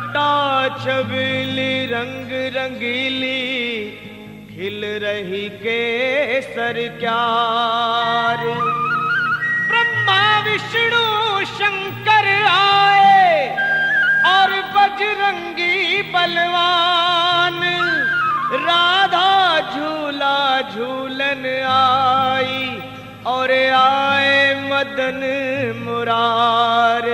जटा छबीली रंग रंगीली खिल रही केसर क्यार। ब्रह्मा विष्णु शंकर आए और बजरंगी बलवान, राधा झूला झूलन आई और आए मदन मुरार।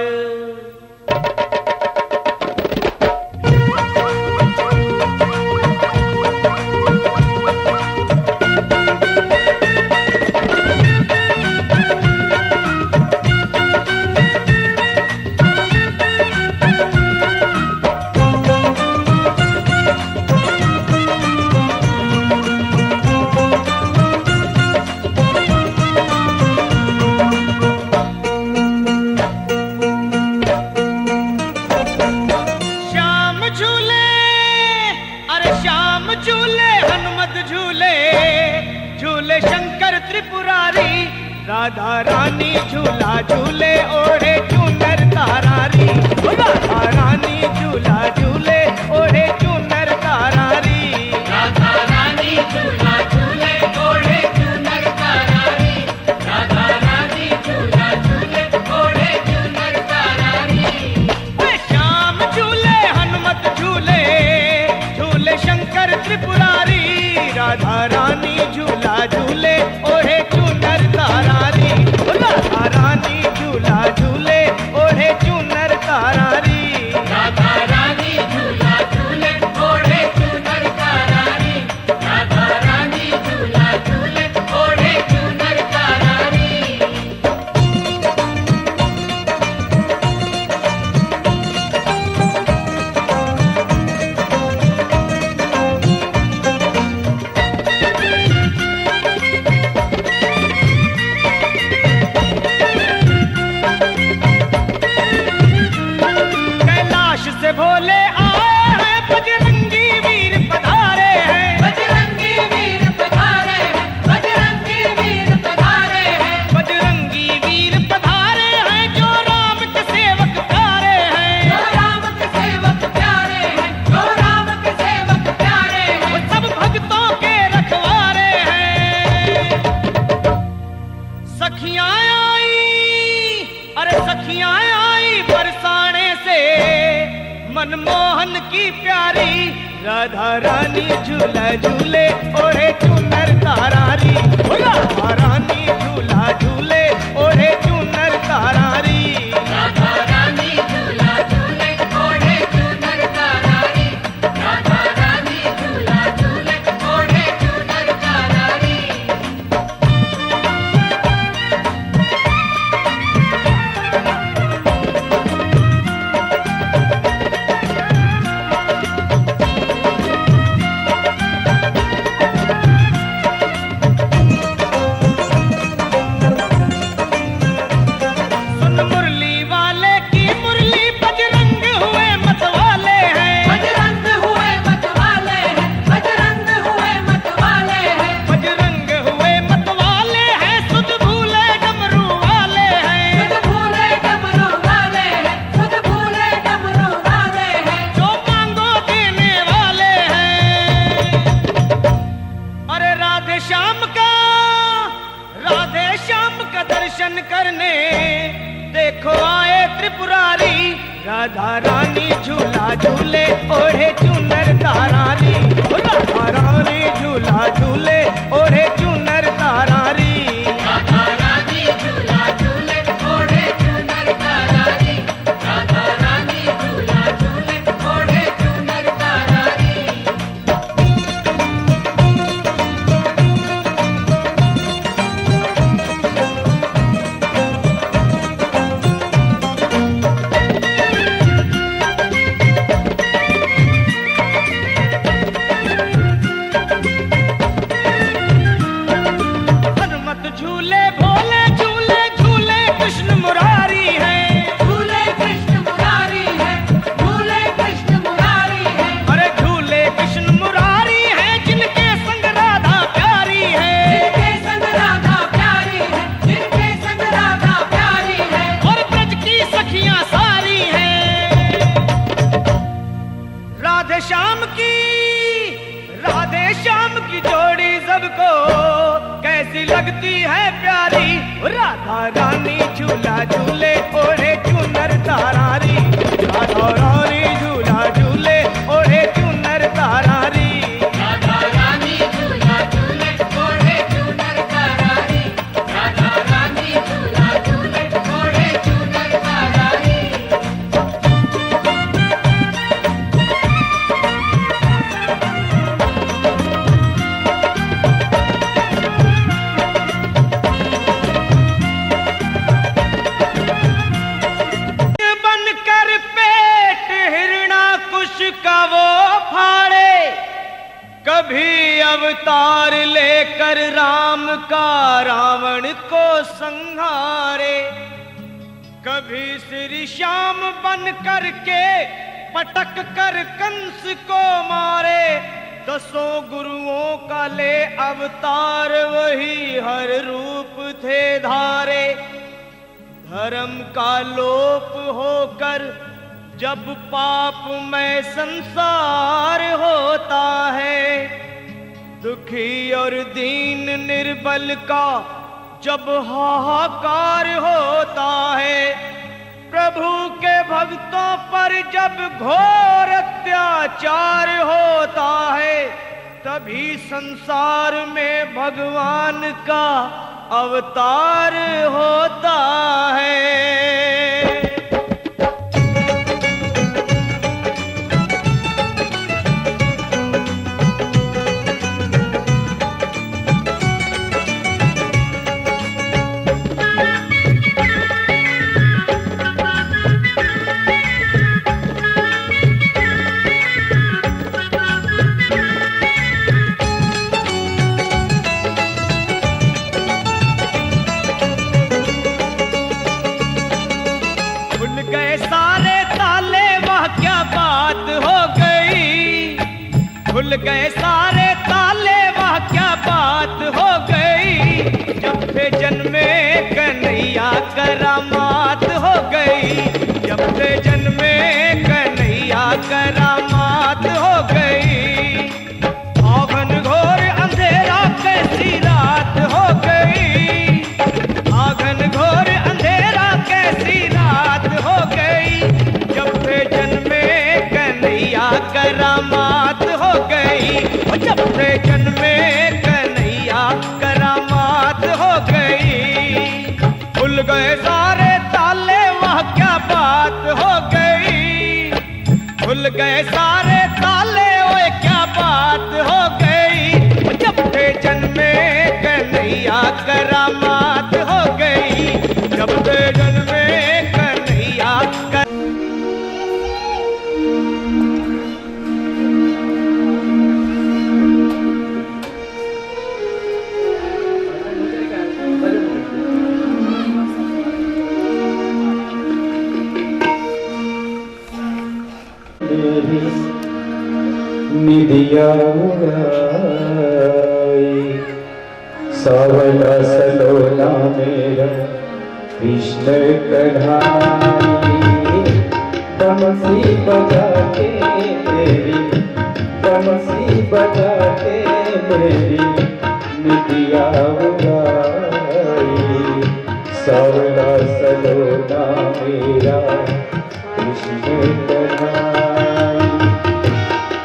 राधा रानी झूला झूले ओढ़े चूनर तारारी। राधा रानी झूला झूले ओढ़े चूनर तारारी। राधा रानी झूला झूले ओढ़े चूनर तारारी। राधा रानी झूला झूले ओढ़े चूनर तारारी। श्याम झूले हनुमत झूले झूले शंकर त्रिपुरारी। राधा रानी झूला झूले ओढ़े चूनर तारारी। राधा रानी झूला झूले ओढ़े चूनर तारारी। राधा रानी झूला झूले ओढ़े चूनर तारारी। राधा रानी झूला झूले ओढ़े चूनर तारारी। से भोले आए हैं बजरंगी वीर पधारे हैं। बजरंगी वीर पधारे हैं। बजरंगी वीर पधारे हैं। बजरंगी वीर पधारे हैं जो राम के सेवक प्यारे हैं। जो राम के सेवक प्यारे हैं। जो राम के सेवक प्यारे हैं। वो सब भक्तों के रखवारे हैं। सखियां आई, अरे सखियां आई बरसाने से मनमोहन की प्यारी। राधा रानी झूला झूले ओढ़े चूनर तारारी। राधा रानी झूला झूले ओढ़े चूनर तारारी। राधा रानी झूला झूले ओढ़े चूनर तारारी। राधा रानी झूला झूले ओढ़े चूनर तारारी। दर्शन करने देखो आए त्रिपुरारी। राधा रानी झूला झूले ओढ़े चूनर तारारी। राधा रानी झूला झूले ओढ़े चूनर तारारी। राधा रानी झूला झूले ओढ़े चूनर तारारी। राधा रानी झूला झूले ओढ़े चूनर तारारी। झूला राधा रानी झूला झूले ओढ़े चुनर तारारी, राधा रानी झूला झूले ओढ़े चुनर तारारी। राधा रानी झूला झूले ओढ़े चुनर तारारी, राधा रानी झूला झूले ओढ़े चुनर तारारी। बनकर पेट हिरणाकुश का वो फाड़े, कभी अवतार लेकर राम का रावण को संहारे, कभी श्री श्याम बन कर के पटक कर कंस को मारे। दसों गुरुओं का ले अवतार वही हर रूप थे धारे। धर्म का लोप होकर जब पाप में संसार होता है, दुखी और दीन निर्बल का जब हाहाकार होता है, प्रभु के भक्तों पर जब घोर अत्याचार होता है, तभी संसार में भगवान का अवतार होता है। खुल गए सारे ताले, वह क्या बात हो गई। जब से जन्मे कन्हैया करामात हो गई, जब से जन्मे कन्हैया करामात हो गई। आंगन घोर अंधेरा कैसी रात हो गई, आंगन घोर अंधेरा कैसी रात हो गई। जब से जन्मे कन्हैया करामात हो गई, जब से जन्मे कन्हैया करामात हो गई। खुल गए सारे ताले, वह क्या बात हो गई। खुल गए सारे ताले, वह क्या बात हो गई। जब से जन्मे कन्हैया करामात हो गई, जब से जन्मे कन्हैया निदिया सावला सलोना मेरा कृष्ण कन्हाई। बंसी बजा के मेरी, बंसी बजा के मेरी निदिया उड़ाई। सावला सलोना मेरा कृष्ण कन्हाई।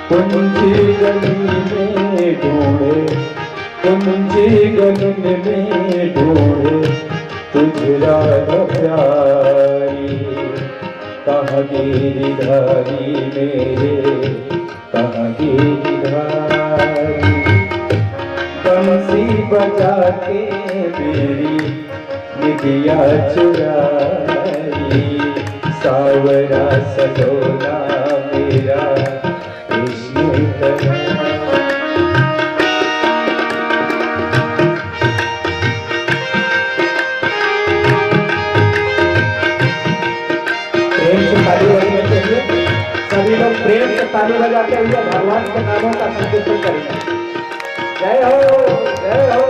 कुंजी गली में ढूंढे, कुंजी गगन में ढूंढे तुझरा प्यारी। कहाँ गिरधारी मेरे, कहाँ गिरधारी। बंसी बजा के मेरी निदिया चुराई। सावरा सलोना मेरा कृष्ण कन्हाई। सभी लोग प्रेम से ताली बजाते हुए भगवान के नामों का संकीर्तन करेंगे। जय हो, जय हो।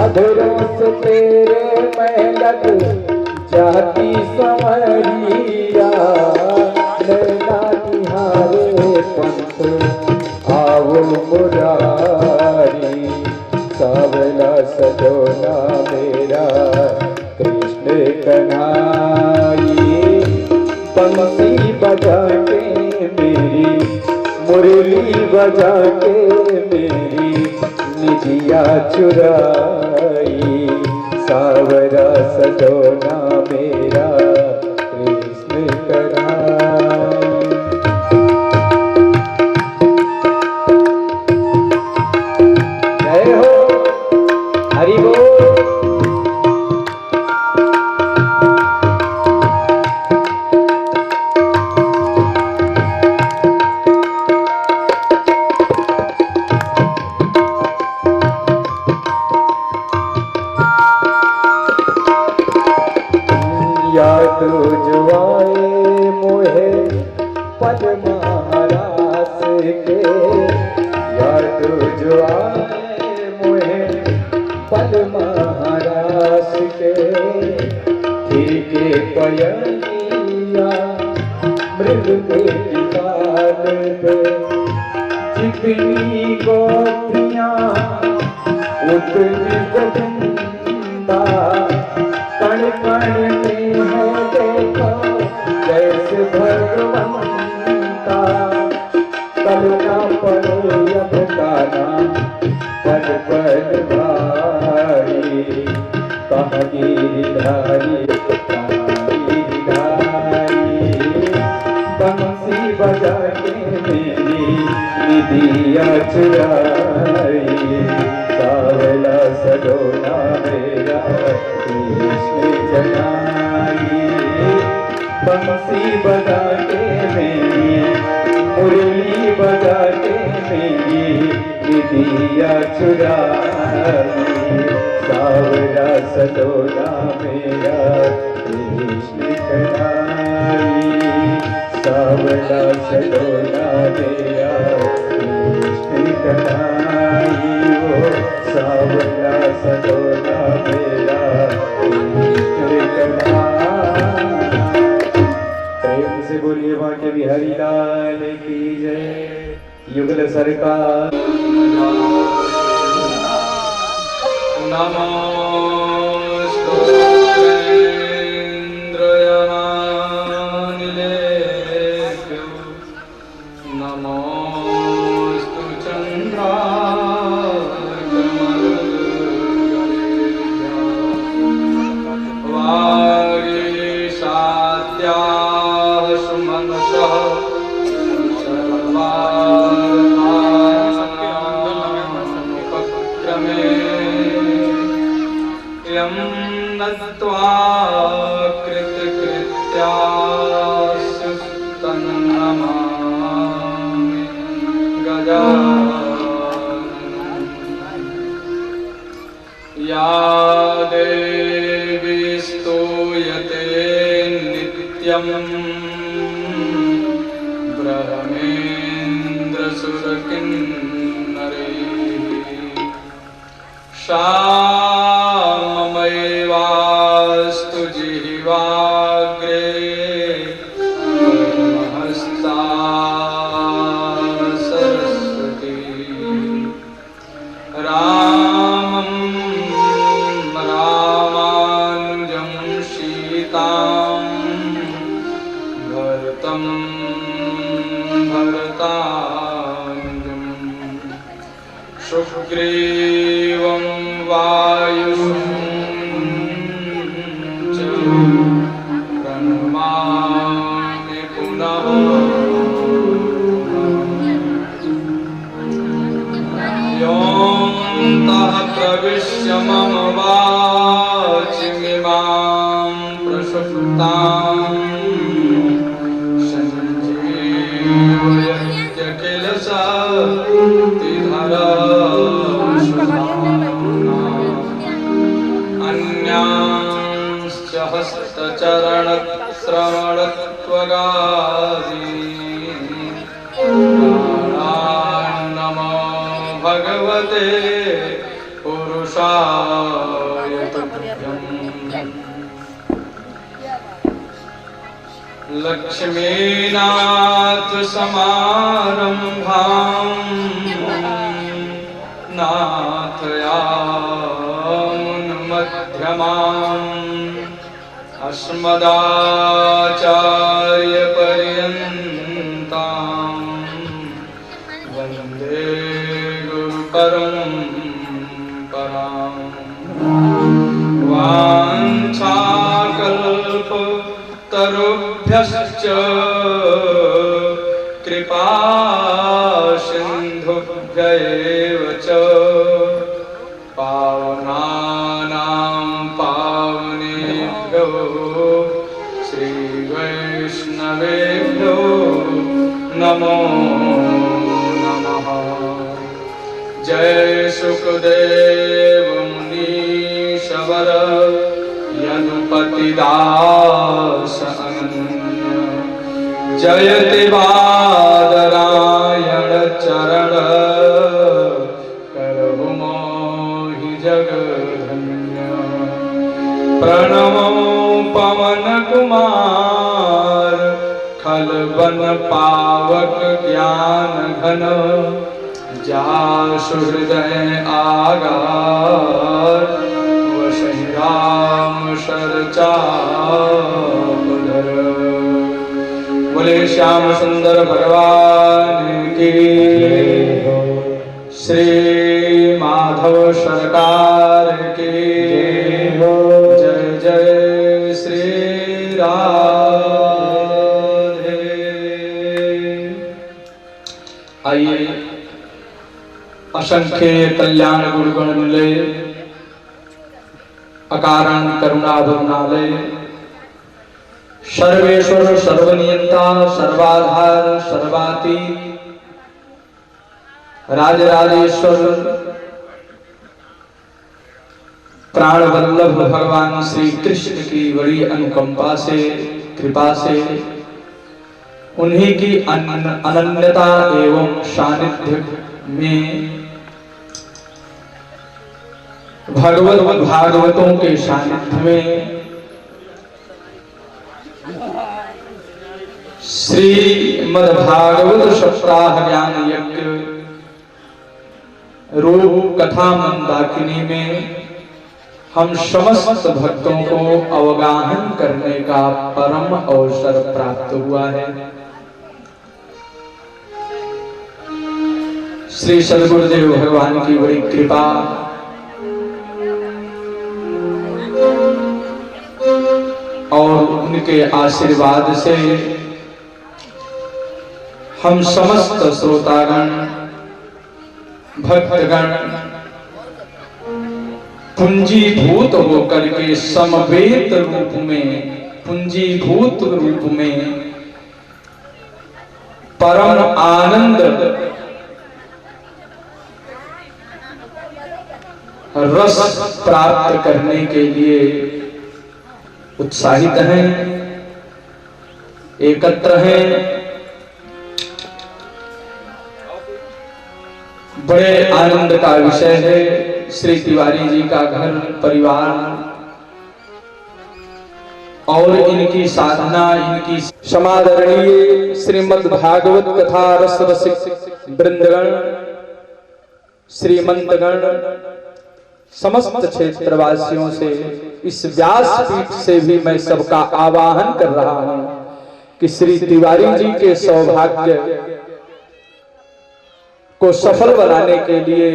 अधरों से तेरे मैं लग जाती संवरिया, नैना निहारे पंथ आओ मुरारी, सावला सजोना मेरा कृष्ण कन्हाई। बंसी बजा के मेरी मुरली बजा के मेरी निजिया चुराई, सावरा सजोना मेरा कृष्ण कन्हाई। जय हो, हरि बोल। याद जो आए मोहे पद महारास के, याद जो आए मोहे पद महारास के, फिर के पयनिया मृग के ताल पे, जितनी गोपियां उतनी गोविंदा, कण कण में है देखो जैसे भगवंता, करुणा पड़े अब काना पद पद भारी, कहाँ गिरधारी कहाँ गिरधारी, बंसी बजा के मेरी निदिया चुराई, सावला सजोना मेरा कृष्ण जनाई। बंसी बजा के मेरी मुरली बजा के मेरी निदिया चुराई, सावला सजोना मेरा कृष्ण कन्हाई, सावला सजोना मेरा कृष्ण कन्हाई, वो सावला सजोना मेरा कृष्ण कन्हाई। प्रेम से बोलिए भाग्य बिहारी लाल की जय। युगल सरकार। नमोस्तु वागीशाद्याः सुमनसः सर्वार्थानुपक्रमे यं नत्वा कृतकृत्यास्य तन्नमामि गजाननम्। या देवी स्तूयते नित्यं ब्रह्मेन्द्रसुरकिन्नरैः, सा ममैवास्तु जिह्वाग्रे परमहस्ता सरस्वती। रामं रामानुजं सीतां भरतं भरतानुजं, सुग्रीवं वायुं च प्रणमामि पुनः। योऽन्तः प्रविश्य मम वाचमिमां प्रसुप्तां सञ्जीवयत्य किल शक्तिधरस्वधाम्ना। अन्यांश्च हस्तचरणश्रवणत्वगादीन् नमो भगवते पुरुषाय पुरुषाय तुभ्यम् लक्ष्मीनाथ समारंभाम् नाथयामुन्मध्यमाम् अस्मदाचार्यपर्यन्ताम् वन्दे गुरुपरम्पराम् वाञ्छाकल्पतरुभ्यश्च कृपा सिन्धुभ्य एव च पावनानां पावनेभ्यो श्रीवैष्णवेभ्यो नमो नमः। जय सुखदेव मुनीश्वर यदुपतिदास अनन्य जयति बादरायण चरण करहु मोहि जगधन्य। प्रणमो पवन कुमार खलवन पावक ज्ञान घन जासु हृदय आगार वसहि राम सरचापधर। बोले श्याम सुंदर भगवान की श्री माधव सरकार की जय जय श्री राधे। आइए असंख्य कल्याण गुणगण मिले अकारण करुणा भवनालय सर्वेश्वर सर्वनियंता सर्वाधार सर्वाती राजराजेश्वर प्राण वल्लभ भगवान श्री कृष्ण की बड़ी अनुकंपा से कृपा से उन्हीं की अनन्यता एवं सानिध्य में भागवतों के सानिध्य में श्रीमद्भागवत सप्ताह ज्ञान यज्ञ रूप कथा मंदाकिनी में हम समस्त भक्तों को अवगाहन करने का परम अवसर प्राप्त हुआ है। श्री सद्गुरुदेव भगवान की बड़ी कृपा और उनके आशीर्वाद से हम समस्त श्रोतागण भक्तगण पुंजीभूत होकर के समवेत रूप में पुंजीभूत रूप में परम आनंद रस प्राप्त करने के लिए उत्साहित हैं, एकत्र हैं। बड़े आनंद का विषय है। श्री तिवारी जी का घर परिवार और इनकी साधना, इनकी समादरणीय श्रीमद् भागवत कथा रस रसिक वृंदगण, श्रीमंतगण, समस्त क्षेत्रवासियों से इस व्यासपीठ से भी मैं सबका आवाहन कर रहा हूं कि श्री तिवारी जी के सौभाग्य को सफल बनाने के लिए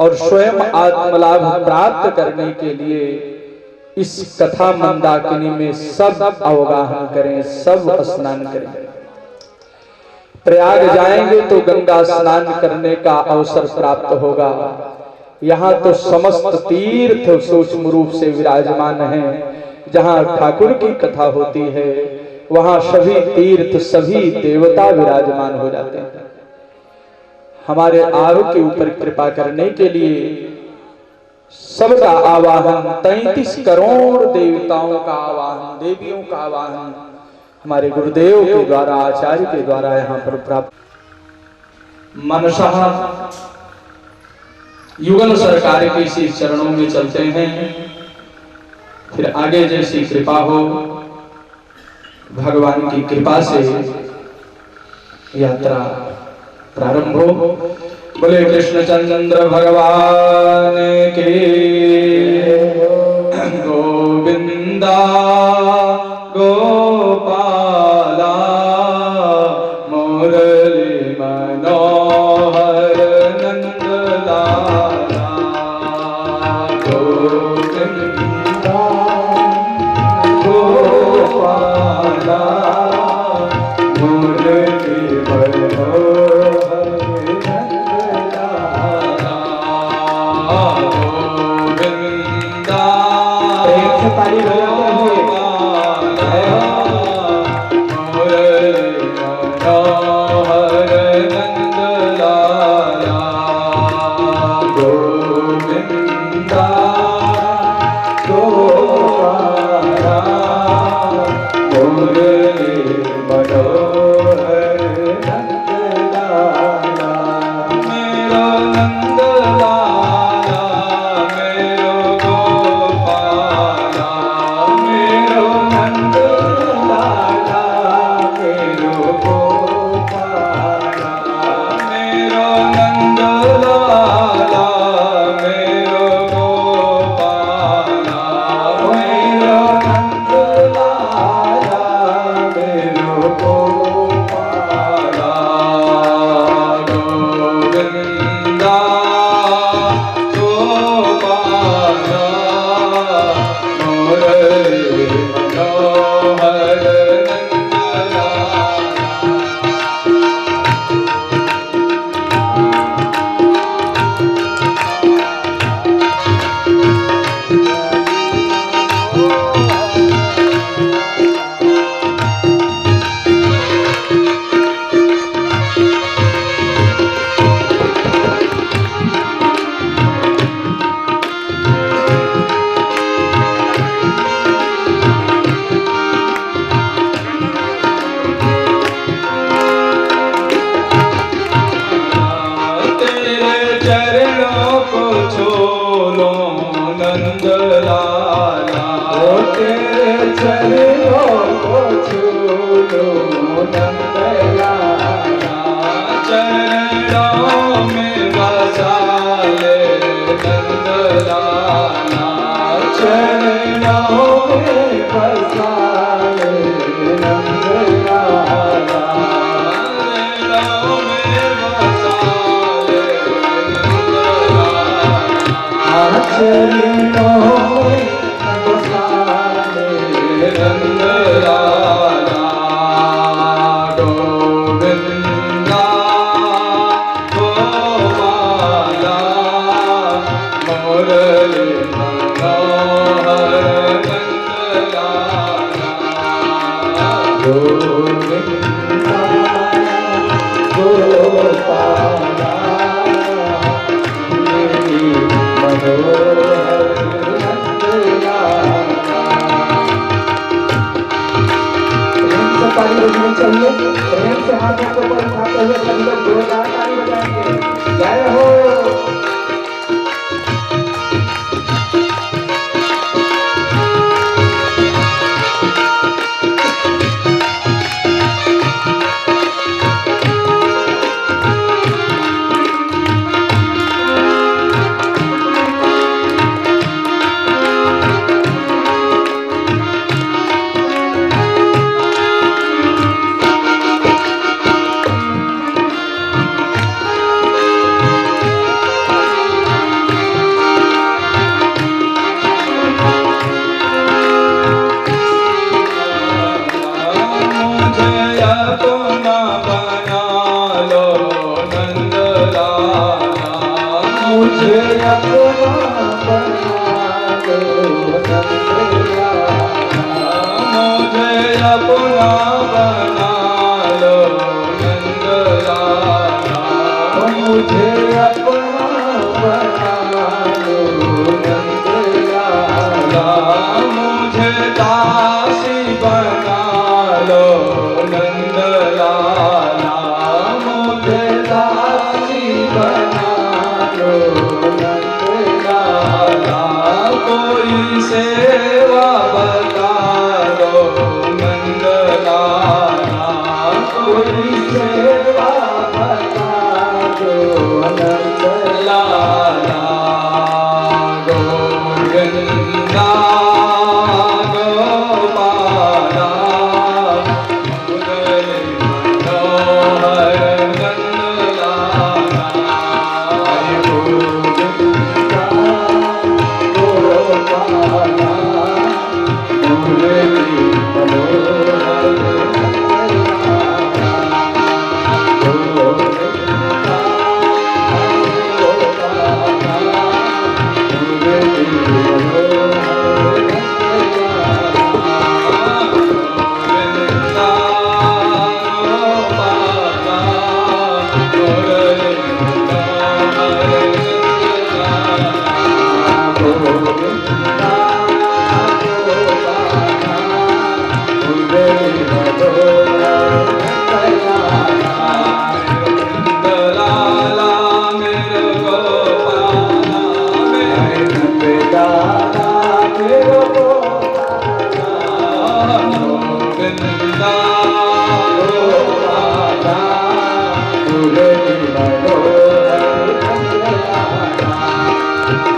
और स्वयं आत्मलाभ प्राप्त करने के लिए इस कथा मंदाकिनी में सब अवगाहन करें, सब स्नान करें। प्रयाग जाएंगे तो गंगा स्नान करने का अवसर प्राप्त होगा। यहाँ तो समस्त तीर्थ सूक्ष्म रूप से विराजमान हैं। जहाँ ठाकुर की कथा होती है वहाँ सभी तीर्थ सभी देवता विराजमान हो जाते हैं। हमारे आरोग्य के ऊपर कृपा करने के लिए सबका आवाहन, 33 करोड़ देवताओं का आवाहन, देवियों का आवाहन हमारे गुरुदेव के द्वारा, आचार्य के द्वारा यहाँ पर प्राप्त। मनसा युगल सरकार के इसी चरणों में चलते हैं। फिर आगे जैसी कृपा हो, भगवान की कृपा से यात्रा प्रारंभ हो। बोले कृष्णचंद्र भगवान के गोविंदा गोपाला मुरली मनोहर नंदलाला गोविंदा गोपाला मुरली मनोहर नंदलाला गोविंदा। प्रेम से ताली बजाते हुए बना लो।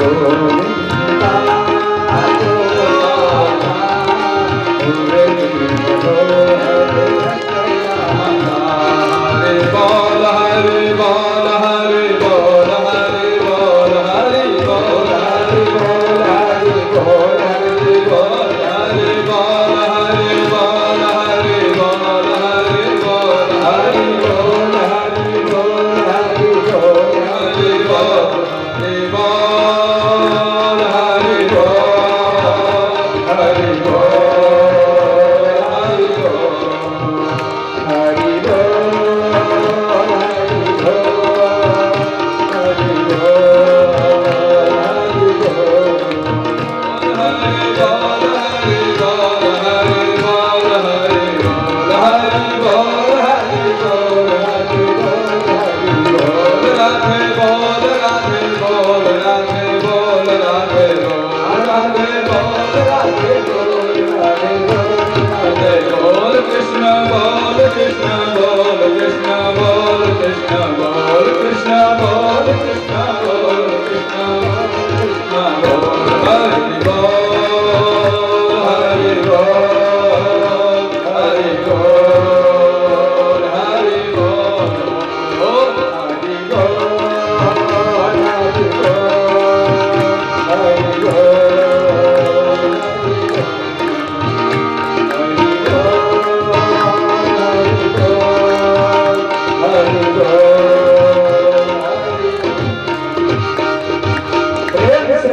गोविंदा हरे बोल हरे बोल हरे बोल हरे बोल हरे बोल हरे बोल हरे बोल हरे बोल हरे बोल हरे बोल हरे बोल हरे बोल हरे बोल हरे बोल हरे बोल हरे बोल हरे बोल हरे बोल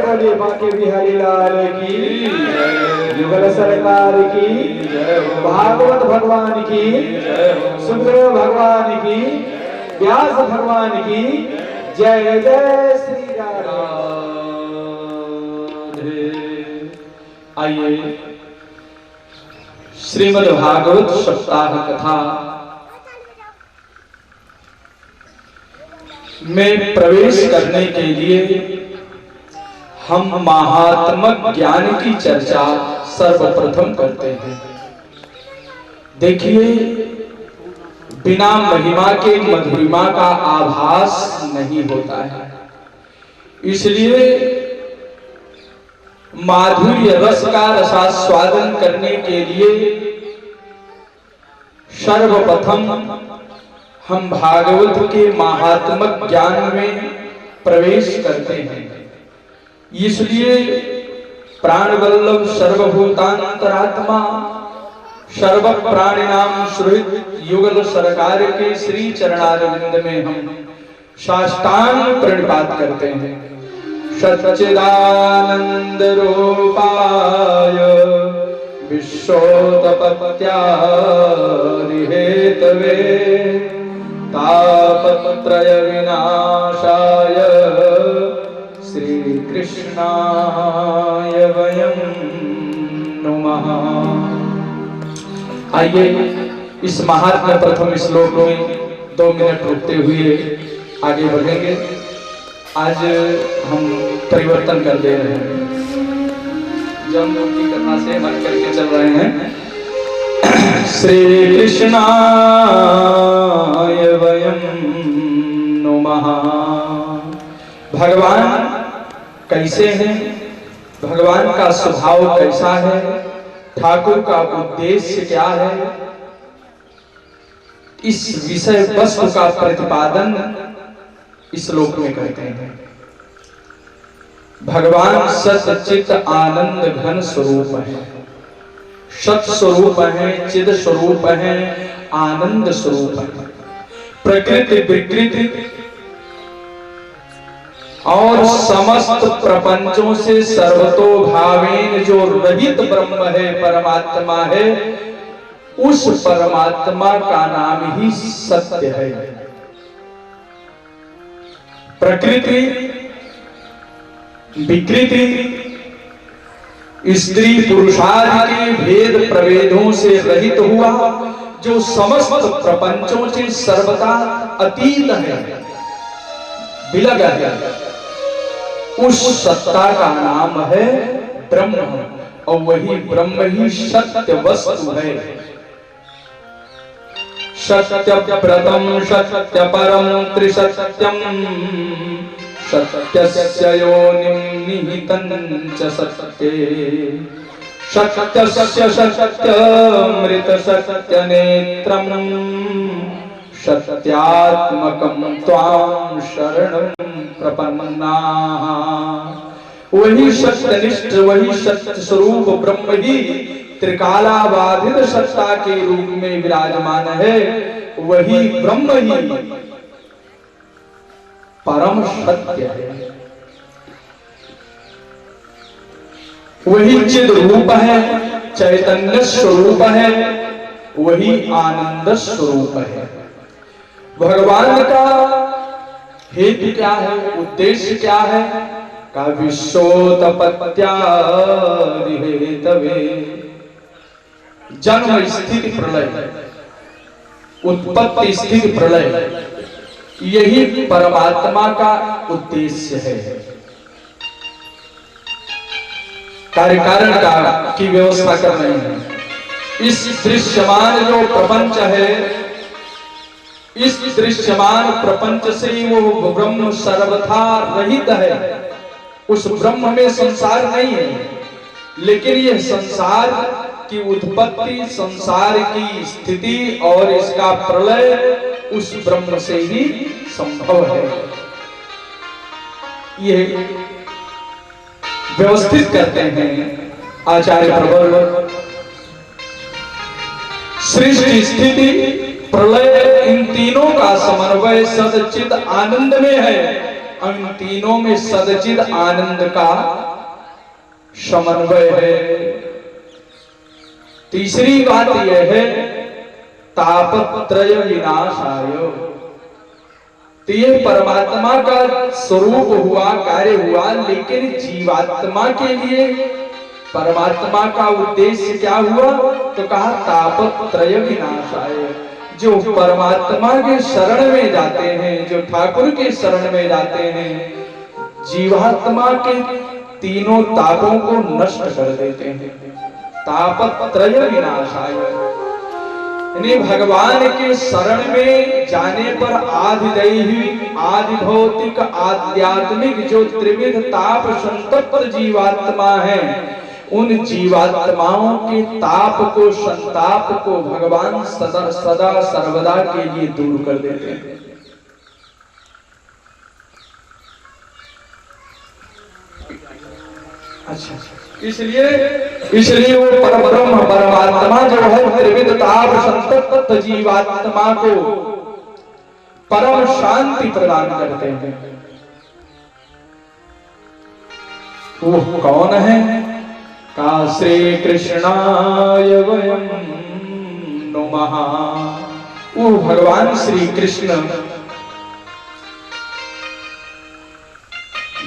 हरे बांके बिहारी लाल की, युगल सरकार की, भागवत भगवान की, सुखदेव भगवान की, व्यास भगवान की जय जय श्री राधे। आइए श्रीमद् भागवत सप्ताह कथा में प्रवेश करने के लिए हम महात्मक ज्ञान की चर्चा सर्वप्रथम करते हैं। देखिए, बिना महिमा के मधुरिमा का आभास नहीं होता है, इसलिए माधुर्य रस का रसास्वादन करने के लिए सर्वप्रथम हम भागवत के महात्मक ज्ञान में प्रवेश करते हैं। इसलिए प्राणवल्लभ सर्वभूतांतरात्मा सर्व प्राणिनाम सुहृद युगल सरकार के श्री चरणारविंद में हम साष्टांग प्रणिपात करते हैं। सच्चिदानंद रूपाय विश्वोत्पत्त्यादिहेतवे तापत्रय विनाशाय श्री कृष्णाय वयं नमः। आइए इस महात्म्य प्रथम श्लोक में 2 मिनट रुकते हुए आगे बढ़ेंगे। आज हम परिवर्तन कर दे रहे हैं, जब की कथा से हट करके चल रहे हैं। श्री कृष्णाय वयं नमः। भगवान कैसे हैं, भगवान का स्वभाव कैसा है, ठाकुर का उद्देश्य क्या है, इस विषय वस्तु का प्रतिपादन इस श्लोक में करते हैं। भगवान सच्चित आनंद घन स्वरूप है, सत स्वरूप है, चिद स्वरूप है, आनंद स्वरूप है। प्रकृति विकृति और समस्त प्रपंचों से सर्वतो भावेन जो रहित ब्रह्म है, परमात्मा है, उस परमात्मा का नाम ही सत्य है। प्रकृति विकृति स्त्री पुरुषादि के भेद प्रभेदों से रहित हुआ, जो समस्त प्रपंचों से सर्वथा अतीत है, विलग है, उस सत्ता का नाम है ब्रह्म, और वही ब्रह्म ही सत्य वस्तु है। सत्य व्रतम सत्य परम त्रिसत्यम सत्यस्य योनिं निहितं च सत्ये सत्यस्य सत्यमृत सत्यनेत्रं सत्यात्मकं त्वां शरणं प्रपन्नाः। वही सत्यनिष्ठ, वही सत्य स्वरूप ब्रह्म ही त्रिकालाबाधित सत्ता के रूप में विराजमान है। वही ब्रह्म ही परम सत्य है, वही चिद रूप है, चैतन्य स्वरूप है, वही आनंद स्वरूप है। भगवान का हेतु क्या है, उद्देश्य क्या है? का विश्वोत्पत्त्यादिहेतवे, जन्म स्थिति प्रलय, उत्पत्ति स्थिति प्रलय, यही परमात्मा का उद्देश्य है। कार्यकारण का की व्यवस्था कर रहे हैं। इस दृश्यमान जो प्रपंच है, इस दृश्यमान प्रपंच से वो ब्रह्म सर्वथा रहित है। उस ब्रह्म में संसार नहीं है, लेकिन यह संसार की उत्पत्ति, संसार की स्थिति और इसका प्रलय उस ब्रह्म से ही संभव है। यह व्यवस्थित करते हैं आचार्य प्रवर। सृष्टि, स्थिति, प्रलय, इन तीनों का समन्वय सदचिद आनंद में है। इन तीनों में सदचिद आनंद का समन्वय है। तीसरी बात यह है तापत्रय विनाशाय। तो ये परमात्मा का स्वरूप हुआ, कार्य हुआ, लेकिन जीवात्मा के लिए परमात्मा का उद्देश्य क्या हुआ? तो कहा तापत्रय विनाशाय। जो परमात्मा के शरण में जाते हैं, जो ठाकुर के शरण में जाते हैं, जीवात्मा के तीनों तापों को नष्ट कर देते हैं। तापत्रय विनाशाय, यानी भगवान के शरण में जाने पर आदिदैहिक, आदि भौतिक, आध्यात्मिक जो त्रिविध ताप संतप्त जीवात्मा है, उन जीवात्माओं के ताप को, संताप को भगवान सदा सदा सर्वदा के लिए दूर कर देते हैं। अच्छा, इसलिए वो परब्रह्म परमात्मा जो है त्रिविध ताप संतप्त जीवात्मा को परम शांति प्रदान करते हैं। वो कौन है? का श्री कृष्णाय वयं नुमः। वो भगवान श्री कृष्ण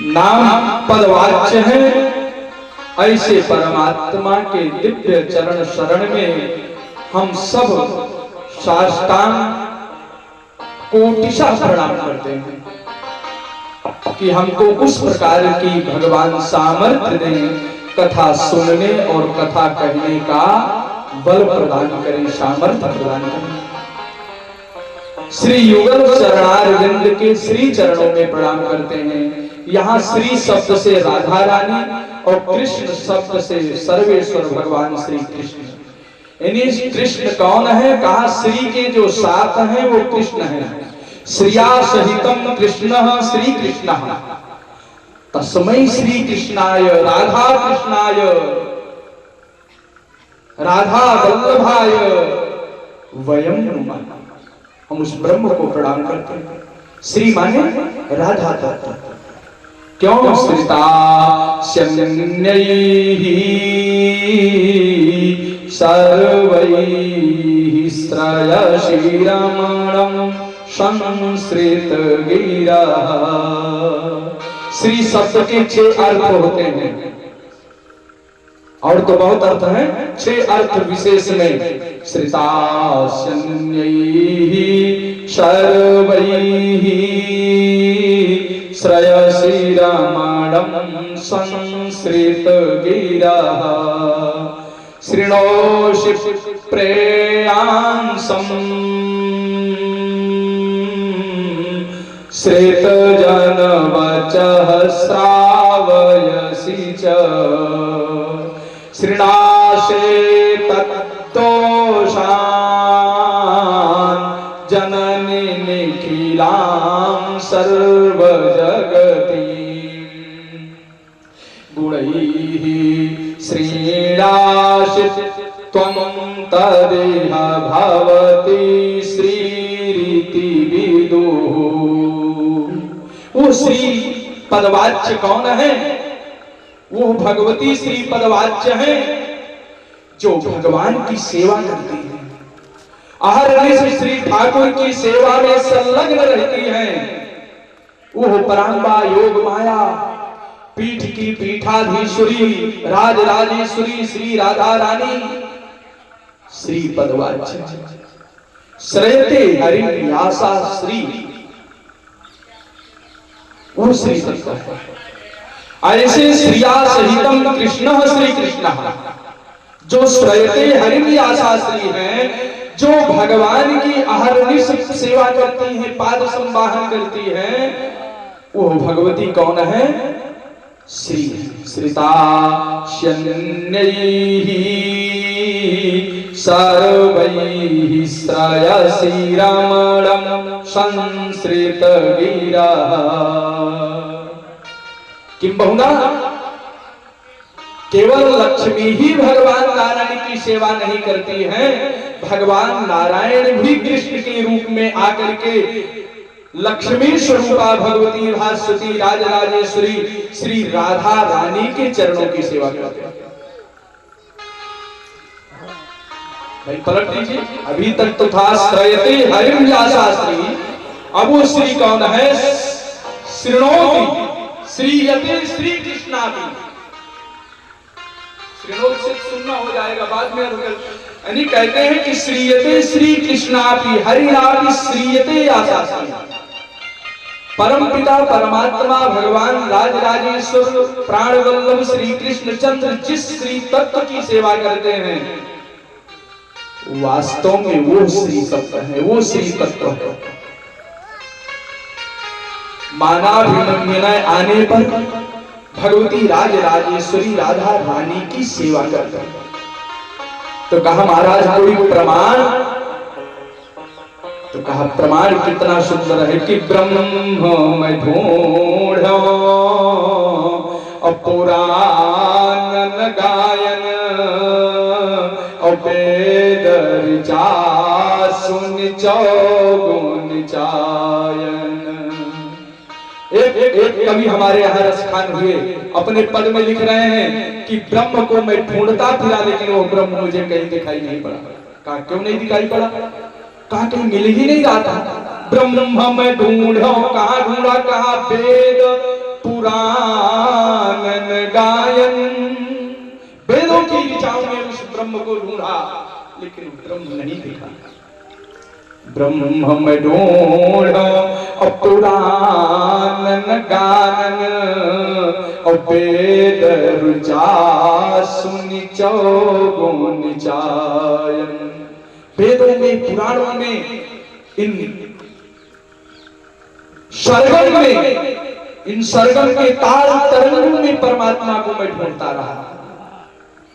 नाम पदवाच्य है। ऐसे परमात्मा के दिव्य चरण शरण में हम सब साष्टांग कोटिशा प्रणाम करते हैं कि हमको उस प्रकार की भगवान सामर्थ्य दें, कथा सुनने और कथा कहने का बल प्रदान करें, सामर्थ्य प्रदान करें। श्री युगल चरणारविंद के श्री चरणों में प्रणाम करते हैं। यहाँ श्री शब्द से राधा रानी और कृष्ण शब्द से सर्वेश्वर भगवान श्री कृष्ण। यानी कृष्ण कौन है? कहा श्री के जो साथ हैं वो कृष्ण है। श्रिया सहितम कृष्ण श्री कृष्ण तस्मै श्री कृष्णाय राधा कृष्णाय राधा वल्लभाय वयं नुमः। हम उस ब्रह्म को प्रणाम करते हैं। श्री माने राधा तत्व। क्यों? श्रिता शन्यैः सर्वैः श्रयशीरमणं संश्रित गिरा। श्री शब्द के 6 अर्थ होते हैं, और तो बहुत अर्थ है। 6 अर्थ विशेष में श्रिताशन्यैः सर्वैः श्रयशीरमणं संश्रित गिरा। शृणोषि प्रेयांसम् श्रितजनवद वाचः श्रावयसि च श्रीणाशे तत्तोषान् जननी निखिलां सर्वजगतीं गुणैः श्रीणाशित्वं तदेह भवति श्रीरिति विदुः। वो श्री पदवाच्य कौन है? वो भगवती श्री पदवाच्य है जो भगवान की सेवा करती है, अहरनिश श्री ठाकुर की सेवा में संलग्न रहती है। वो परांबा योग माया पीठ की पीठाधीश्वरी राजराजेश्वरी श्री राधा रानी श्री पदवाच्य श्रेयते हरिव्यासा श्री, वो श्री तत्व है। ऐसे श्रिया सहितम कृष्ण श्री कृष्ण जो श्रेयते हरिव्यासा श्री हैं, जो भगवान की अहरनिश सेवा करती हैं, पाद संवाहन करती हैं, वो भगवती कौन है? श्री श्रिता शन्यैः सर्वैः श्रयसि रमणं संश्रित गिरः। किं बहुना केवल लक्ष्मी ही भगवान नारायण की सेवा नहीं करती हैं, भगवान नारायण भी कृष्ण के रूप में आकर के लक्ष्मी स्वरूपा भगवती भास्वती राजराजेश्वरी श्री राधा रानी के चरणों की सेवा करते हैं। भाई पलट दीजिए, अभी तक तो था श्रयते हरिव्यासा श्री, अब वो श्री कौन है? श्रीणोति श्रीयते श्री कृष्णापि। श्रीणोति से सुनना हो जाएगा बाद में, यानी कहते हैं कि श्रीयते श्री कृष्णापि हरिनापि श्रीयते आशा श्री। परम पिता परमात्मा भगवान राजराजेश्वर प्राणवल्लभ श्री कृष्ण चंद्र जिस श्री तत्व की सेवा करते हैं, वास्तव में वो श्री तत्व है, वो श्री तत्व है। मानाभिनय आने पर भगवती राजराजेश्वरी राधा रानी की सेवा करते हैं। तो कहा महाराज कोई प्रमाण? तो कहा प्रमाण कितना सुंदर है कि ब्रह्म में ढूंढो पुराण गायन वेद ऋचा सुन चौगुन चायन। एक कवि हमारे यहाँ रसखान हुए अपने पद में लिख रहे हैं कि ब्रह्म को मैं ढूंढता फिरा लेकिन वो ब्रह्म मुझे कहीं दिखाई नहीं पड़ा। कहा क्यों नहीं दिखाई पड़ा? कहा कहीं मिल ही नहीं रहा था। ब्रह्म में ढूंढो, कहाँ ढूंढा? कहा वेद पुराण गायन, वेदों की ऋचाओं में उस ब्रह्म को ढूंढा लेकिन ब्रह्म नहीं दिखा। ब्रह्म में ढूंढो पुराण गानन वेद ऋचा सुनि चौगुन चायन। वेदों में पुराणों में इन सरगम में इन सरगम के ताल तरंगों में परमात्मा को मैं ढूंढता रहा।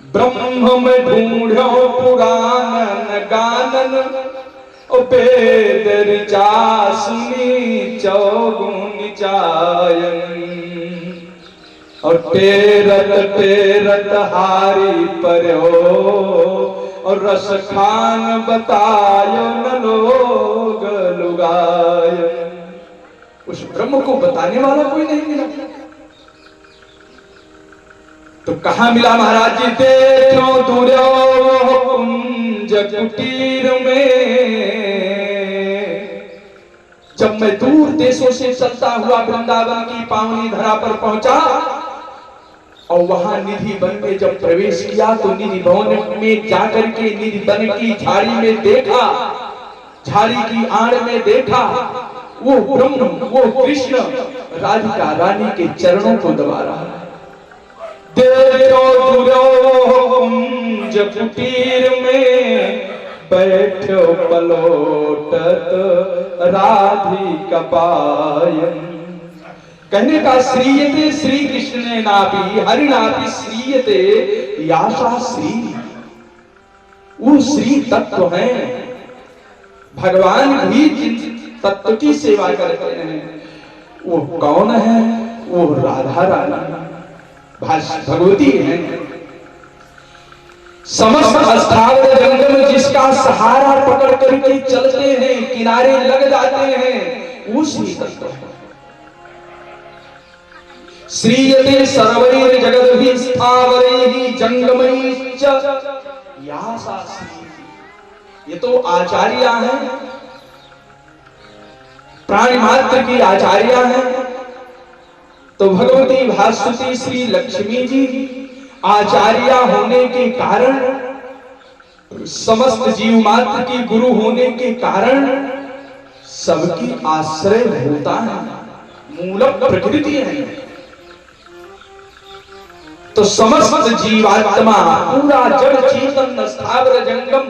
ब्रह्म में ढूंढो पुराण गानन वेद ऋचा सुनि चौगुन चायन। और टेरत हारी पर्यो और रस खान बतायो न लोग लुगायो। उस ब्रह्म को बताने वाला कोई नहीं मिला। तो कहाँ मिला महाराज जी? देखो दूर्यो कुंज कुटीर में, जब मैं दूर देशों से चलता हुआ वृंदावन की पावनी धरा पर पहुंचा और वहां निधि वन में जब प्रवेश किया तो निधि भवन में जाकर के निधि वन की झाड़ी में देखा, झाड़ी की आड़ में देखा वो ब्रह्म, वो कृष्ण राधिका रानी के चरणों को दबा रहा है। देखो दूरो कुंज कुटीर में बैठो पलोटत राधिका पायन। कहने का श्रीयते श्री कृष्ण नापि हरिनापि श्रीयते याशा श्री। वो श्री तत्व है, भगवान भी जिन तत्व की सेवा करते हैं वो कौन है? वो राधा रानी भगवती है। समस्त स्थावर जंगम जिसका सहारा पकड़ करके चलते हैं, किनारे लग जाते हैं, वो श्री तत्व है। श्रीयते सर्वैर जगद्भिः स्थावरैः जंगमैश्च यासा श्री। ये तो आचार्य है, प्राणी मात्र की आचार्य है। तो भगवती भास्वती श्री लक्ष्मी जी आचार्य होने के कारण, समस्त जीव मात्र की गुरु होने के कारण सबकी आश्रय होता है, मूल प्रकृति है। तो समस्त जीवात्मा पूरा जड़ चेतन स्थावर जंगम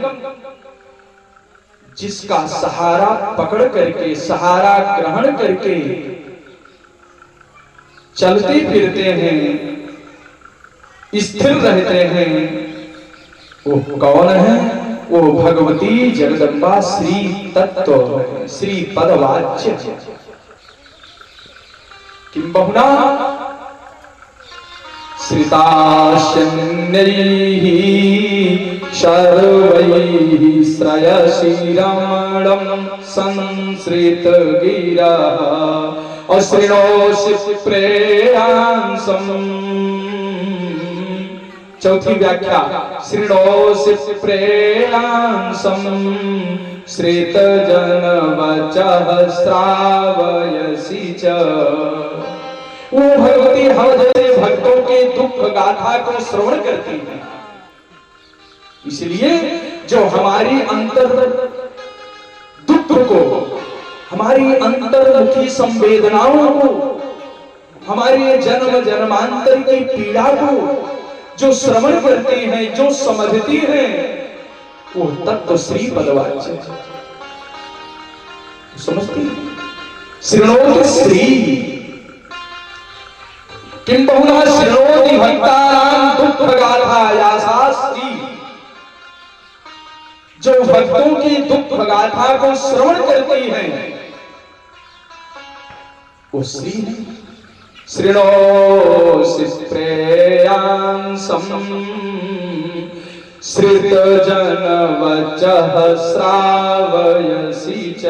जिसका सहारा पकड़ करके, सहारा ग्रहण करके चलते फिरते हैं, स्थिर रहते हैं, वो कौन है? वो भगवती जगदम्बा श्री तत्व है, श्री पदवाच्य। किं बहुना श्रिताशन्यैः शर्वैः श्रयसि रमणं संसृतगिरः अशृणोषि प्रेयांसम्। चौथी व्याख्या, शृणोषि प्रेयांसम् श्रितजनवचः श्रावयसि च। वो भगवती हम जैसे भक्तों के दुख गाथा को श्रवण करती है। इसलिए जो हमारी अंतर दुख को, हमारी अंतर्मुखी संवेदनाओं को, हमारे जन्म जन्मांतर की पीड़ा को जो श्रवण करते हैं, जो समझती हैं, वो तत्व श्री पदवाच्य समझती है। शृणोति श्री किं बहुना शृणोति भक्तानां दुख गाथा यासा श्री। जो भक्तों की दुख गाथा को श्रवण करती है वो श्री है। शृणोषि प्रेयांसम् श्रितजनवचः श्रावयसि च।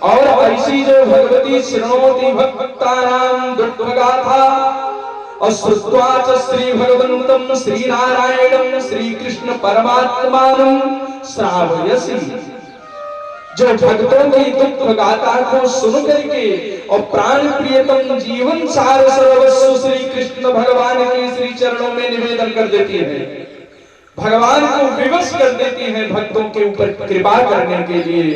और ऐसी जो भगवती शृणोति भक्तानां दुःखगाथा और श्रुत्वा च श्री भगवन्तं श्री नारायणं श्री कृष्ण परमात्मानं श्रावयसि। जो भक्तों की दुख गाथा को सुन करके और प्राण प्रियतम जीवन सार सर्वस्व श्री कृष्ण भगवान के श्री चरणों में निवेदन कर देती है, भगवान को विवश कर देती है भक्तों के ऊपर कृपा करने के लिए,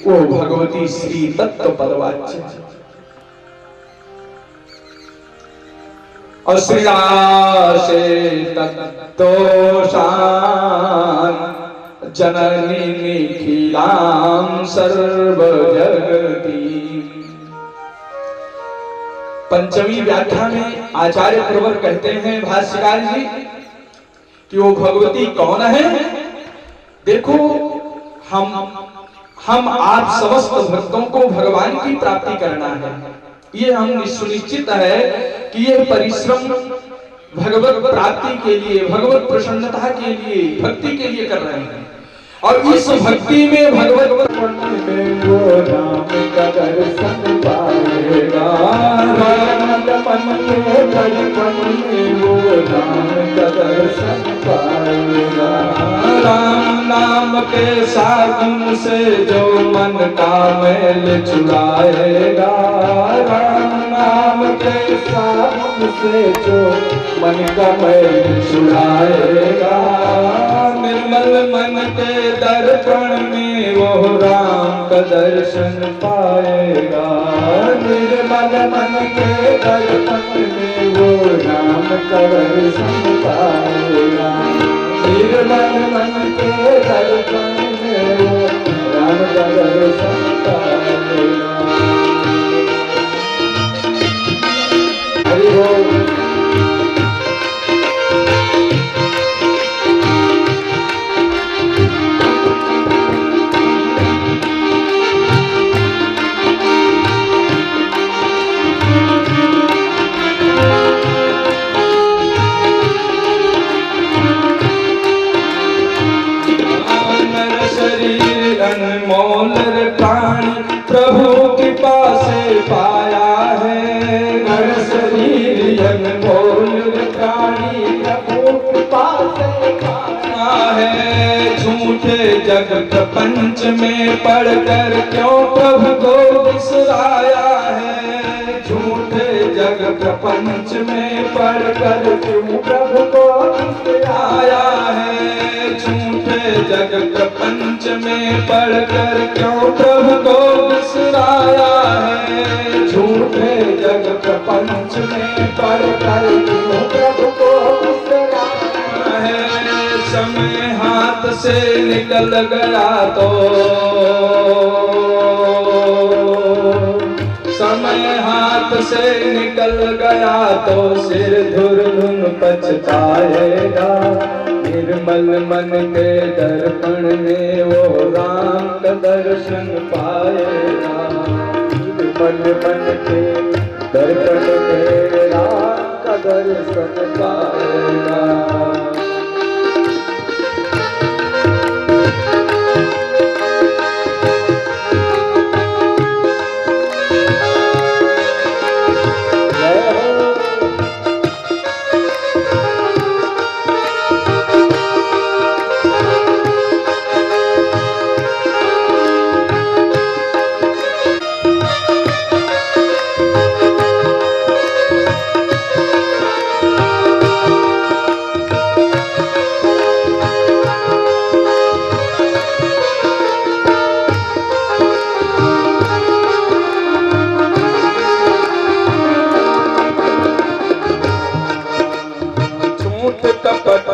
वो भगवती श्री तत्व पदवाच्य। अश्रीराशे तत्तोषान् जननी निखिलां सर्वजगती। पंचमी व्याख्या में आचार्य प्रवर कहते हैं भाष्यकार जी कि वो भगवती कौन है। देखो हम आप समस्त भक्तों को भगवान की प्राप्ति करना है, ये हम सुनिश्चित है कि ये परिश्रम भगवत प्राप्ति के लिए, भगवत प्रसन्नता के लिए, भक्ति के लिए कर रहे हैं। और इस भक्ति में भगवत में वो राम का दर्शन पाएगा, मन के दर्पण में वो राम का दर्शन पाएगा। राम नाम के साबुन से जो मन का मैल छुड़ाएगा, राम नाम के साबुन से जो मन का मैल छुड़ाएगा। निर्मल मन के दर्पण में वो राम का दर्शन पाएगा। निर्मल मन के दर्पण में वो राम का दर्शन पाएगा। निर्मल मन के दर्पण में वो राम का दर्शन पाएगा। प्राणी प्रभु कृपा से पाना है। झूठे जग प्रपंच में पढ़कर क्यों प्रभु को बिसराया है। झूठे जग प्रपंच में पढ़कर क्यों प्रभु को बिसराया है। झूठे जग प्रपंच में पढ़कर क्यों प्रभु को बिसराया है। झूठे जग प्रपंच में पढ़कर क्यों प्रभु को बिसराया है। समय हाथ से निकल गया तो समय हाथ से निकल गया तो सिर धुन पछताएगा। निर्मल मन के दर्पण में वो राम का दर्शन पाएगा। निर्मल मन के दर्पण में राम का दर्शन पाएगा।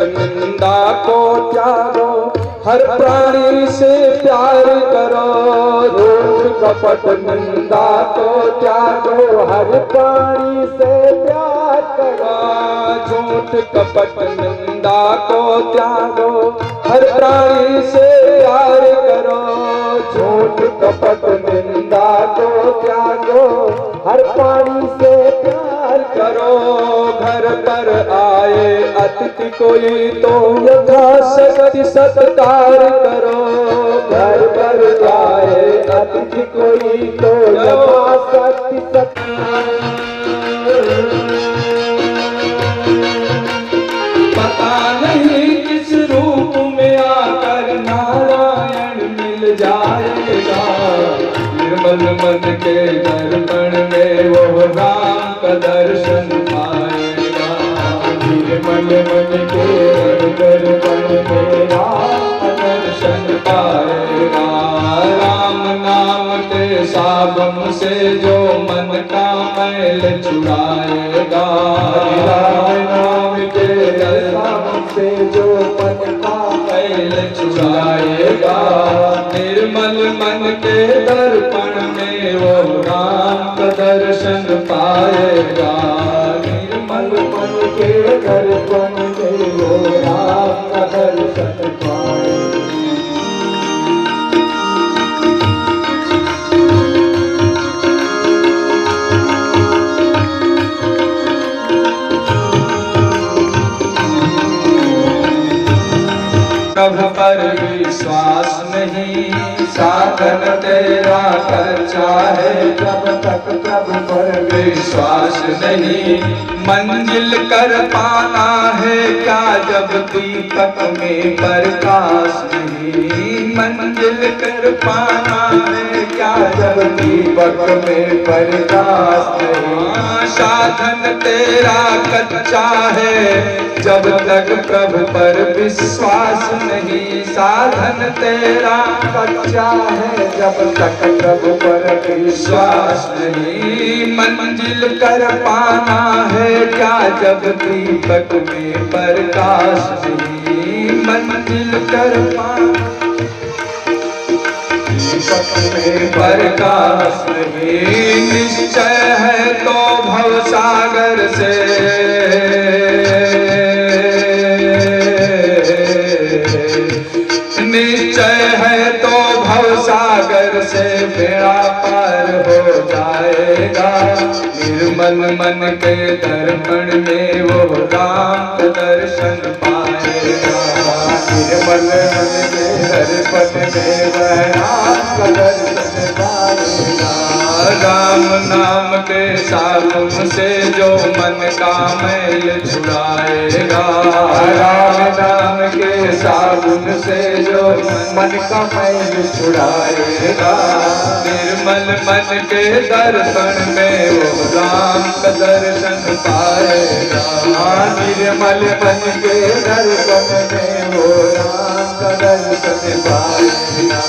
निंदा को त्यागो, हर प्राणी से प्यार करो। झूठ कपट निंदा को त्यागो, हर प्राणी से प्यार करो। झूठ कपट निंदा को त्यागो, हर प्राणी से प्यार करो। झूठ कपट निंदा को त्यागो, हर प्राणी से प्यार करो। घर पर आए अतिथि कोई तो यथाशक्ति सत्कार करो। घर पर आए अतिथि कोई तो यथाशक्ति सत्कार। पता नहीं किस रूप में आकर नारायण मिल जाएगा। निर्मल मन के दर्पण में वो राम का दर्शन पाएगा। निर्मल मन के दर्पण में राम का दर्शन पाएगा। राम नाम के साबुन से जो मन का मैल छुड़ाएगा। राम नाम के साबुन से जो मन का मैल छुड़ाएगा। निर्मल मन के दर्पण में वो राम का दर्शन पाएगा। निर्मल मन के दर्पण में वो राम का दर्शन पाएगा। प्रभु पर विश्वास नहीं, साधन तेरा कच्चा है। जब तक प्रभु पर विश्वास नहीं, मंजिल कर पाना है क्या जब दीपक में प्रकाश नहीं। मंजिल कर पाना है क्या जब दीपक में प्रकाश नहीं। साधन तेरा कच्चा है जब तक प्रभु पर विश्वास नहीं। साधन तेरा कच्चा है जब तक प्रभु पर विश्वास नहीं। मंजिल कर पाना है क्या जब दीपक में प्रकाश नहीं। मंजिल कर पाना दीपक में प्रकाश नहीं। निश्चय है तो भवसागर से निश्चय है तो भवसागर से बेड़ा पार हो जाएगा। निर्मल मन के दर्पण में वो राम का दर्शन पाएगा। निर्मल मन के दर्पण में वह राम का दर्शन पाएगा। राम नाम के साबुन से जो मन का मैल छुड़ाएगा, राम नाम के साबुन से जो मन का मैल छुड़ाएगा, निर्मल मन के दर्पण में वो राम का दर्शन पाएगा, निर्मल मन के दर्पण में वो राम का दर्शन पाएगा,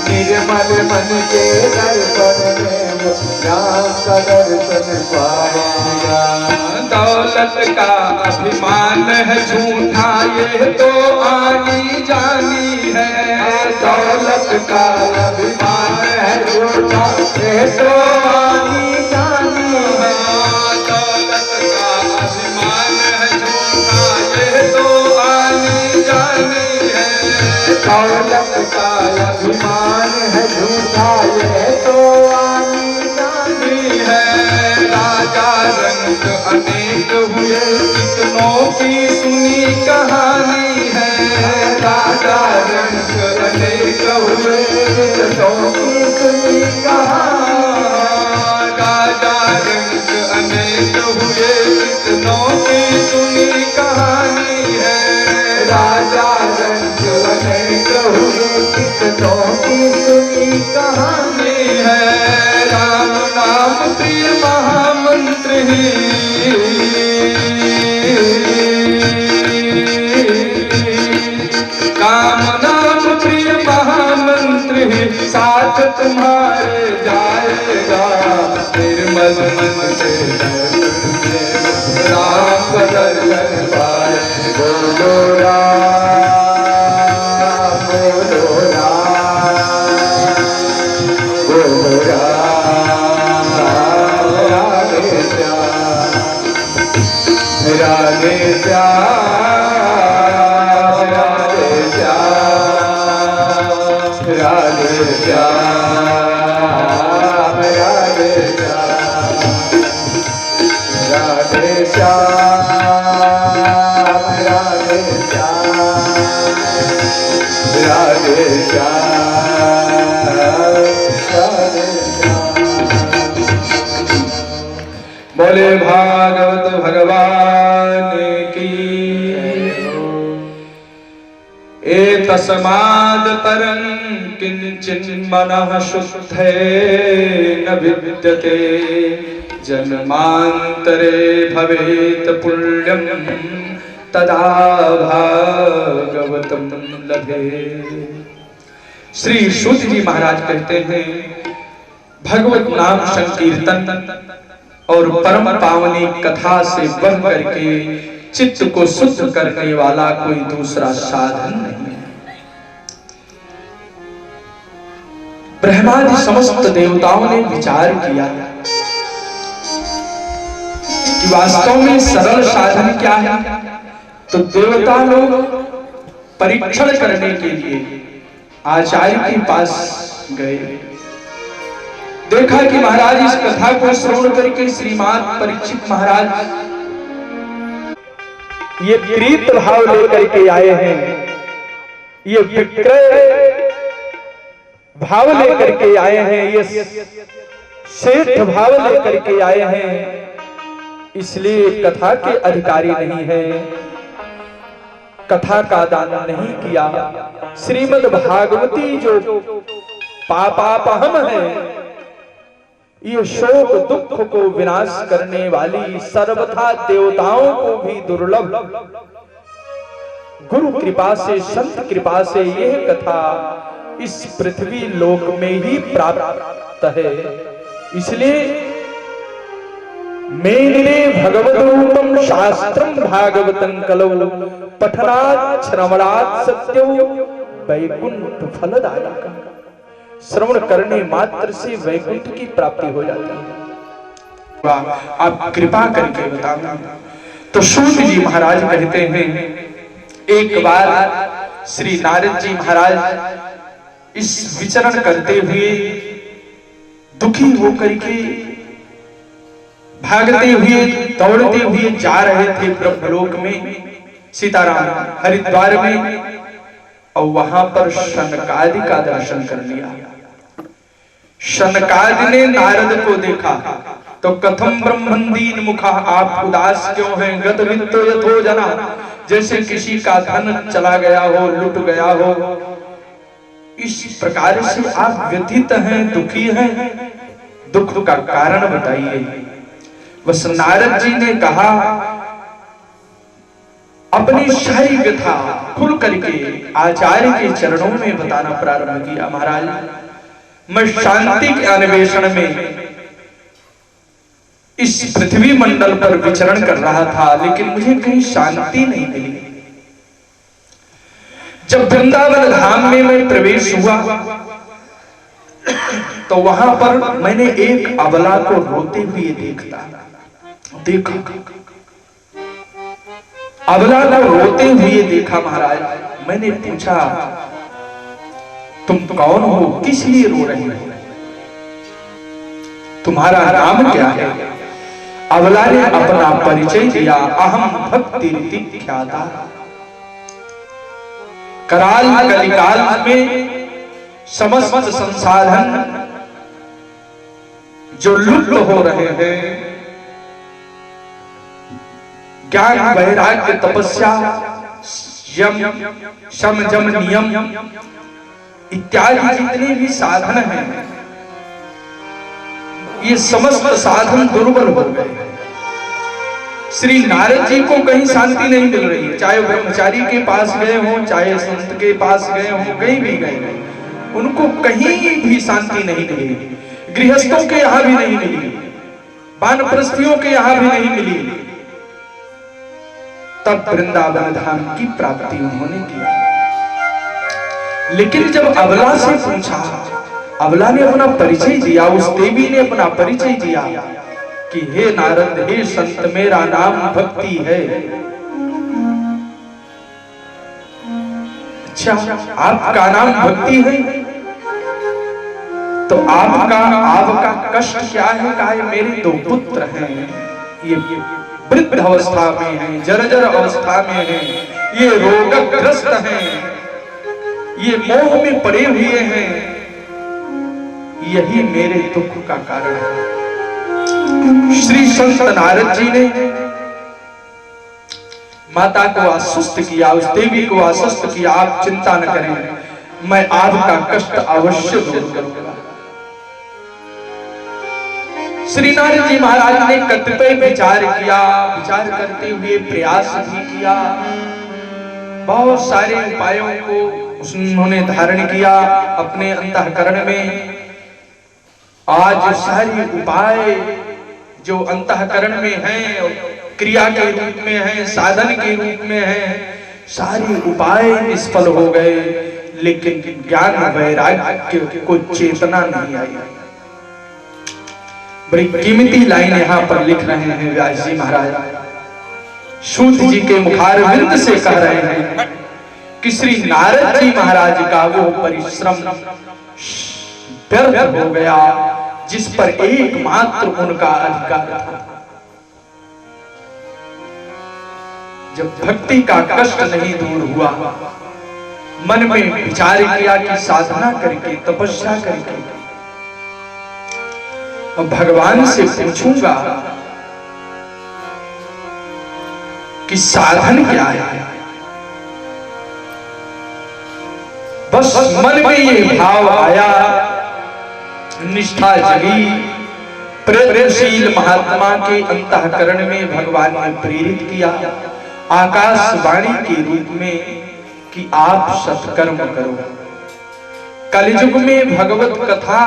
निर्मल मन के दर्पण में वो राम का दर्शन पाएगा। दौलत का अभिमान है झूठा ये तो आनी जानी है, दौलत का अभिमान है झूठा ये तो आनी जानी है, दौलत का अभिमान है झूठा ये तो आनी जानी है, दौलत का अभिमान है झूठा ये तो आनी जानी है, राजा रंग अनेक हुए कितनों की सुनी कहानी है, राजा रंग अनेक हुए कितनों की सुनी कहानी, राजा रंग अनेक हुए कितनों की सुनी कहानी है, राजा रंग अनेक हुए कितनों की सुनी कहानी है, राम नाम प्रिय महामंत्र ही काम नाम प्रिय महामंत्र ही साथ तुम्हारे जाएगा, निर्मल मन से राम का दर्शन पाए, बोलो राम बोलो राम बोलो राम, राधे श्याम राधे श्याम राधे श्याम राधे श्याम राधे श्याम राधे श्याम राधे श्याम राधे श्याम राधे श्याम। बोले भागवत भगवान की। एतस्माद् परं किंचिन् मनः शुद्धे न विद्यते, जन्मांतरे भवेत् पुण्यं तदा भागवतं लभे। श्री शुद्ध जी महाराज कहते हैं, भगवत नाम संकीर्तन और परम पावनी कथा से बढ़ करके चित्त को शुद्ध करने वाला कोई दूसरा साधन नहीं है। ब्रह्मादि समस्त देवताओं ने विचार किया कि वास्तव में सरल साधन क्या है, तो देवता लोग परीक्षण करने के लिए आचार्य के पास गए। देखा कि महाराज इस कथा को श्रवण करके श्रीमान परीक्षित महाराज ये प्रीत भाव लेकर के आए हैं, ये विक्रय भाव लेकर के आए हैं, ये श्रेष्ठ भाव लेकर के आए हैं, इसलिए कथा के अधिकारी नहीं है, कथा का दान नहीं किया। श्रीमद् भागवती जो पापापहम है, ये शोक दुख को विनाश करने वाली, सर्वथा देवताओं को भी दुर्लभ गुरु कृपा से, संत कृपा से यह कथा इस पृथ्वी लोक में ही प्राप्त है। इसलिए मेरे भगवत रूपम शास्त्रम भागवतं कलौ पठनात् श्रवणात् सत्यो वैकुंठ फलदायक। श्रवण करने मात्र से वैकुंठ की प्राप्ति हो जाती है। आप कृपा करके बताना। तो सूत जी महाराज कहते हैं, एक बार श्री नारद जी महाराज इस विचरण करते हुए दुखी होकर के भागते हुए दौड़ते हुए जा रहे थे ब्रह्मलोक में, सीताराम हरिद्वार में, और वहां पर शनकादि का दर्शन कर लिया। शनकादि ने नारद को देखा तो कथम ब्रह्मंदीन मुखा, आप उदास क्यों हैं? गत वित्तो यथो जना, जैसे किसी का धन चला गया हो, लुट गया हो, इस प्रकार से आप व्यथित हैं, दुखी हैं, दुख का कारण बताइए। बस नारद जी ने कहा, अपनी सारी व्यथा खुल करके आचार्य के चरणों में बताना प्रारंभ किया। महाराज, मैं शांति के अन्वेषण में इस पृथ्वी मंडल पर विचरण कर रहा था, लेकिन मुझे कहीं शांति नहीं मिली। जब वृंदावन धाम में मैं प्रवेश हुआ तो वहां पर मैंने एक अबला को रोते हुए देखा। अबला को रोते हुए देखा। महाराज, मैंने पूछा, तुम कौन हो? किस लिए रो रहे हो? तुम्हारा नाम क्या है? अबला ने अपना परिचय दिया। अहम भक्ति ख्याता। कराल कलिकाल में समस्त संसाधन जो लुप्त हो रहे हैं, ज्ञान वैराग्य तपस्या यम शम जम नियम इत्यादि जितने भी साधन हैं, ये समस्त साधन दुर्बल हो गए। श्री नारद जी को कहीं शांति नहीं मिल रही है, चाहे ब्रह्मचारी के पास गए हों, चाहे संत के पास गए हों, कहीं भी गए, उनको कहीं भी शांति नहीं मिली। गृहस्थों के यहां भी नहीं मिली, वानप्रस्थियों के यहां भी नहीं मिली। तब वृंदावन धाम की प्राप्ति उन्होंने की। लेकिन जब अबला से पूछा, अबला ने अपना परिचय दिया, उस देवी ने अपना परिचय दिया कि हे नारद, हे संत, मेरा नाम भक्ति है। अच्छा, आपका नाम भक्ति है, तो आपका कष्ट क्या है? कहा, मेरे 2 पुत्र हैं, ये वृद्ध अवस्था में हैं, जर्जर अवस्था में हैं, ये रोगग्रस्त हैं, ये मोह में पड़े हुए हैं, यही मेरे दुख का कारण है। श्री संत नारद जी ने माता को आश्वस्त किया, उस देवी को आश्वस्त किया, आप चिंता न करें, मैं आपका कष्ट अवश्य दूर करूंगा। श्री नारद जी महाराज ने कतिपय विचार किया, विचार करते हुए प्रयास भी किया, बहुत सारे उपायों को उन्होंने धारण किया अपने अंतःकरण में। आज सारे उपाय जो अंतःकरण में हैं, क्रिया के रूप में हैं, साधन के रूप में हैं, सारे उपाय निष्फल हो गए, लेकिन ज्ञान वैराग्य को चेतना नहीं आई। बड़ी कीमती लाइन यहाँ पर लिख रहे हैं व्यास जी महाराज, सूत जी के मुखारविंद से कह रहे हैं कि श्री नारद जी महाराज का वो परिश्रम व्यर्थ हो गया जिस पर एकमात्र उनका अधिकार था। जब भक्ति का कष्ट नहीं दूर हुआ, मन में विचार किया कि साधना करके, तपस्या करके और भगवान से पूछूंगा कि साधन क्या है। बस मन में ये भाव आया, निष्ठा जगी, प्रयत्नशील महात्मा के अंतःकरण में भगवान ने प्रेरित किया आकाशवाणी के रूप में कि आप सत्कर्म करो। कलयुग में भगवत कथा,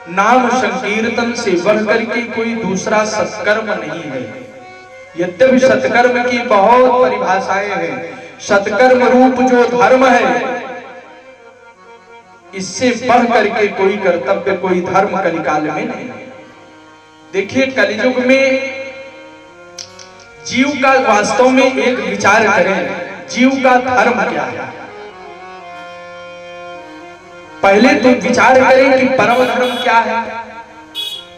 नाम संकीर्तन से बढ़कर के कोई दूसरा सत्कर्म नहीं है। यद्यपि सत्कर्म की बहुत परिभाषाएं हैं, सत्कर्म रूप जो धर्म है, इससे बढ़ करके कोई कर्तव्य, कोई धर्म कलिकाल में नहीं। देखिए, कलियुग में जीव का वास्तव में एक विचार करें, जीव का धर्म क्या है। पहले तो विचार करें कि परम धर्म क्या है।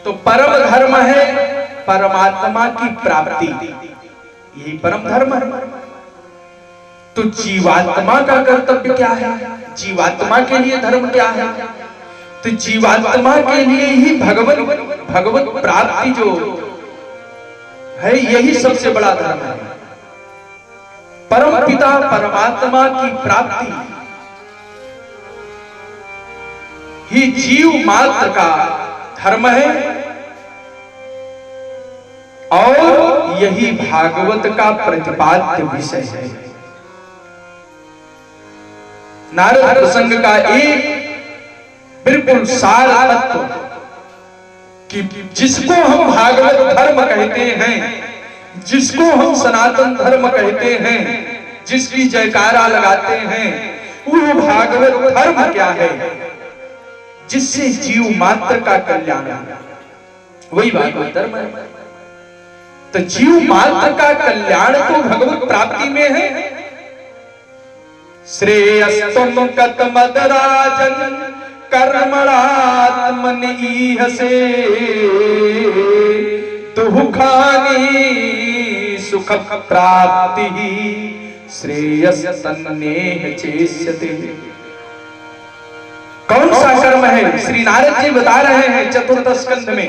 तो परम धर्म है परमात्मा की प्राप्ति, यही परम धर्म है। तो जीवात्मा का कर्तव्य क्या है, जीवात्मा के लिए धर्म क्या है। तो जीवात्मा के लिए ही भगवत प्राप्ति जो है यही सबसे बड़ा धर्म है। परम पिता परमात्मा की प्राप्ति ही जीव मात्र का धर्म है और यही भागवत का प्रतिपाद्य विषय है। नारद प्रसंग का एक बिल्कुल सार तत्व कि जिसको हम भागवत धर्म कहते हैं, जिसको हम सनातन धर्म कहते हैं, जिसकी जयकारा लगाते हैं, वो भागवत धर्म क्या है? जिससे जीव मात्र का कल्याण है, वही भागवत धर्म है। तो जीव मात्र का कल्याण तो भगवत प्राप्ति में है। श्रेयस्तम कतमदराजन कर्मणात्मनीहसे दुःखानि सुख प्राप्ति श्रेयस्तन्नेह चेष्यते। कौन सा कर्म है? श्री नारद जी बता रहे हैं चतुर्थ स्कंध में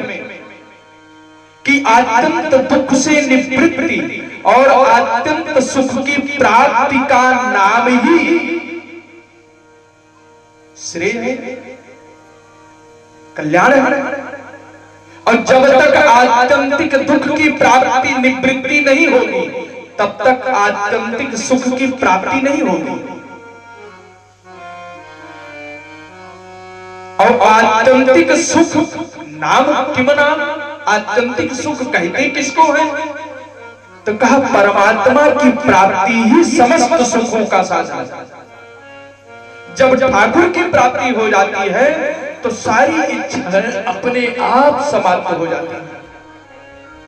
कि आत्यंत दुख से निवृत्ति और आत्यंत सुख की प्राप्ति का नाम ही श्रेय है, कल्याण है। और जब तक आत्यंतिक दुख की प्राप्ति निवृत्ति नहीं होगी तब तक आत्यंतिक सुख की प्राप्ति नहीं होगी। और आत्यंतिक सुख नाम किम नाम? आत्यंतिक सुख कहते किसको है? तो कहा परमात्मा की प्राप्ति ही समस्त सुखों का साधन है। जब ठाकुर की प्राप्ति हो जाती है तो सारी इच्छाएं अपने आप समाप्त हो जाती है।